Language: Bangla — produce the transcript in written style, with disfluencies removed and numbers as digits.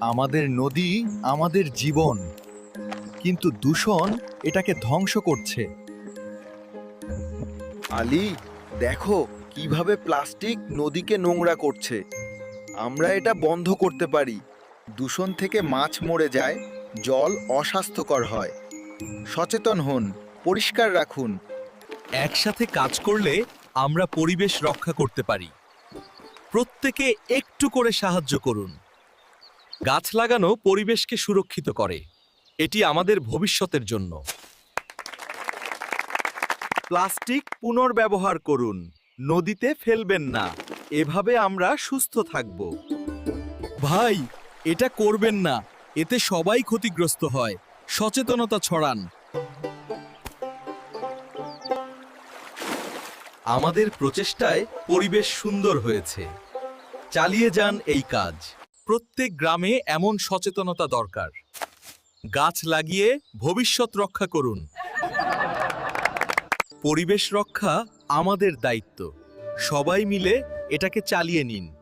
আমাদের নদী আমাদের জীবন, কিন্তু দূষণ এটাকে ধ্বংস করছে। আলী, দেখো কিভাবে প্লাস্টিক নদীকে নোংরা করছে। আমরা এটা বন্ধ করতে পারি। দূষণ থেকে মাছ মরে যায়, জল অস্বাস্থ্যকর হয়। সচেতন হন, পরিষ্কার রাখুন। একসাথে কাজ করলে আমরা পরিবেশ রক্ষা করতে পারি। প্রত্যেকে একটু করে সাহায্য করুন। গাছ লাগানো পরিবেশকে সুরক্ষিত করে। এটি আমাদের ভবিষ্যতের জন্য। প্লাস্টিক পুনর্ব্যবহার করুন, নদীতে ফেলবেন না। এভাবে আমরা সুস্থ থাকব। ভাই, এটা করবেন না। এতে সবাই ক্ষতিগ্রস্ত হয়। সচেতনতা ছড়ান। আমাদের প্রচেষ্টায় পরিবেশ সুন্দর হয়েছে। চালিয়ে যান এই কাজ। প্রত্যেক গ্রামে এমন সচেতনতা দরকার। গাছ লাগিয়ে ভবিষ্যৎ রক্ষা করুন। পরিবেশ রক্ষা আমাদের দায়িত্ব। সবাই মিলে এটাকে চালিয়ে নিন।